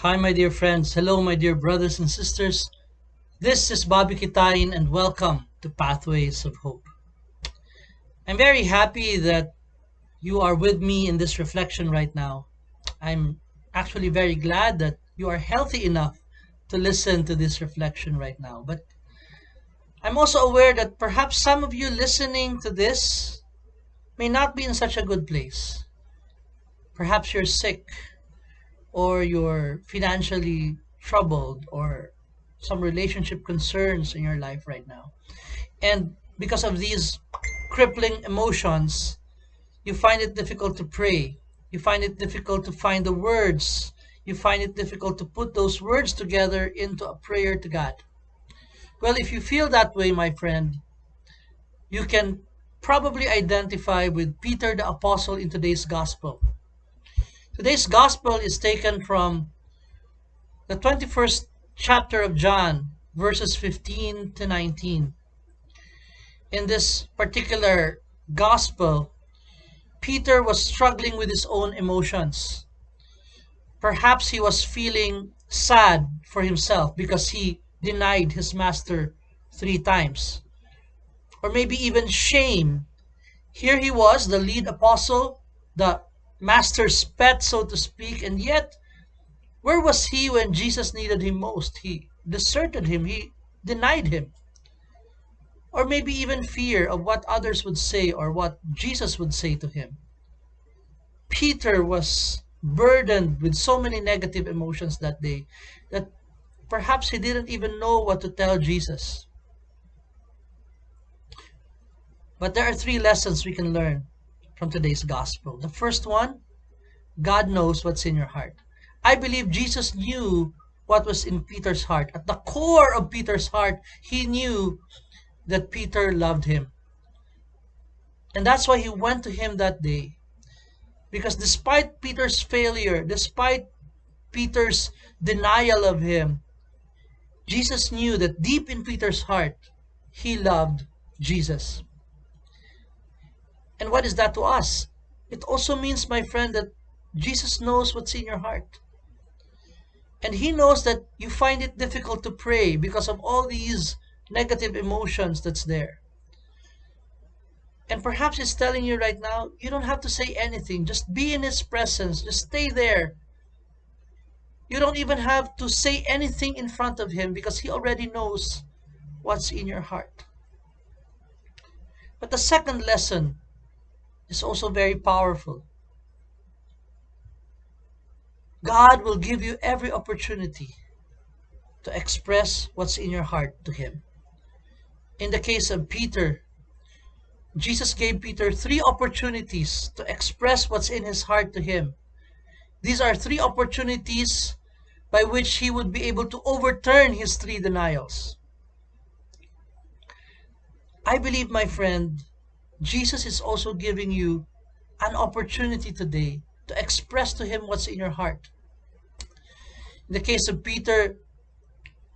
Hi, my dear friends. Hello, my dear brothers and sisters. This is Bobby Kitain, and welcome to Pathways of Hope. I'm very happy that you are with me in this reflection right now. I'm actually very glad that you are healthy enough to listen to this reflection right now. But I'm also aware that perhaps some of you listening to this may not be in such a good place. Perhaps you're sick, or you're financially troubled, or some relationship concerns in your life right now. And because of these crippling emotions, you find it difficult to pray. You find it difficult to find the words. You find it difficult to put those words together into a prayer to God. Well, if you feel that way, my friend, you can probably identify with Peter the Apostle in today's gospel. Today's gospel is taken from the 21st chapter of John, verses 15 to 19. In this particular gospel, Peter was struggling with his own emotions. Perhaps he was feeling sad for himself because he denied his master 3 times. Or maybe even shame. Here he was, the lead apostle, the master's pet, so to speak, and yet, where was he when Jesus needed him most? He deserted him, he denied him. Or maybe even fear of what others would say or what Jesus would say to him. Peter was burdened with so many negative emotions that day that perhaps he didn't even know what to tell Jesus. But there are 3 lessons we can learn from today's gospel. The first one, God knows what's in your heart. I believe Jesus knew what was in Peter's heart. At the core of Peter's heart, he knew that Peter loved him. And that's why he went to him that day. Because despite Peter's failure, despite Peter's denial of him, Jesus knew that deep in Peter's heart, he loved Jesus. And what is that to us? It also means, my friend, that Jesus knows what's in your heart. And he knows that you find it difficult to pray because of all these negative emotions that's there. And perhaps he's telling you right now, you don't have to say anything. Just be in his presence. Just stay there. You don't even have to say anything in front of him because he already knows what's in your heart. But the second lesson is also very powerful. God will give you every opportunity to express what's in your heart to him. In the case of Peter, Jesus gave Peter 3 opportunities to express what's in his heart to him. These are 3 opportunities by which he would be able to overturn his 3 denials. I believe, my friend, Jesus is also giving you an opportunity today to express to him what's in your heart. In the case of Peter,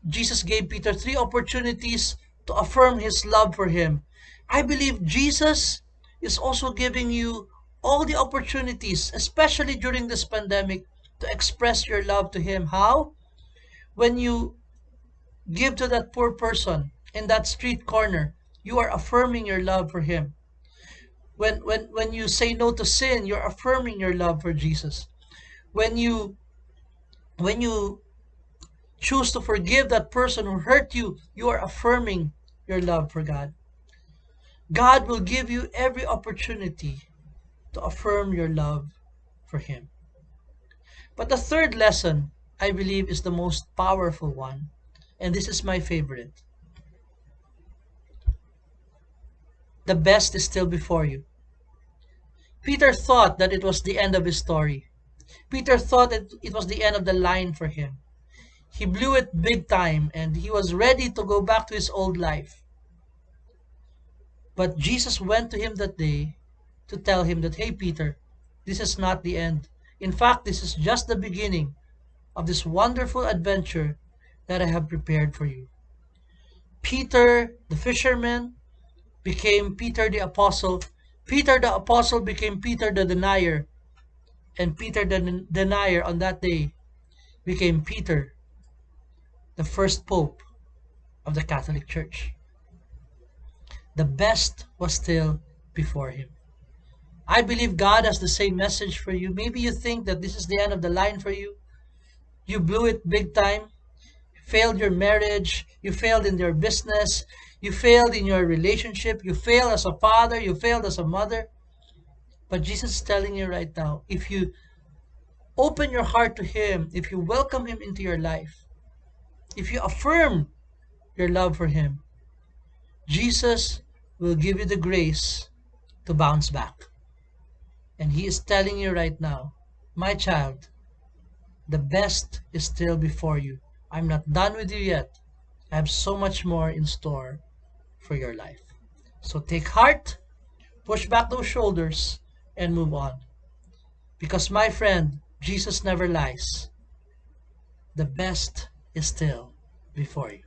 Jesus gave Peter 3 opportunities to affirm his love for him. I believe Jesus is also giving you all the opportunities, especially during this pandemic, to express your love to him. How? When you give to that poor person in that street corner, you are affirming your love for him. When you say no to sin, you're affirming your love for Jesus. When you when you choose to forgive that person who hurt you, you are affirming your love for God. God will give you every opportunity to affirm your love for him. But the third lesson, I believe, is the most powerful one, and this is my favorite. The best is still before you. Peter thought that it was the end of his story. Peter thought that it was the end of the line for him. He blew it big time and he was ready to go back to his old life. But Jesus went to him that day to tell him that, hey, Peter, this is not the end. In fact, this is just the beginning of this wonderful adventure that I have prepared for you. Peter, the fisherman, became Peter the apostle. Peter the apostle became Peter the denier. And Peter the denier on that day became Peter, the first pope of the Catholic Church. The best was still before him. I believe God has the same message for you. Maybe you think that this is the end of the line for you. You blew it big time. Failed your marriage. You failed in your business. You failed in your relationship. You failed as a father. You failed as a mother. But Jesus is telling you right now, if you open your heart to Him, if you welcome Him into your life, if you affirm your love for Him, Jesus will give you the grace to bounce back. And He is telling you right now, my child, the best is still before you. I'm not done with you yet. I have so much more in store for your life. So take heart, push back those shoulders, and move on. Because, my friend, Jesus never lies. The best is still before you.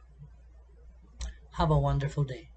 Have a wonderful day.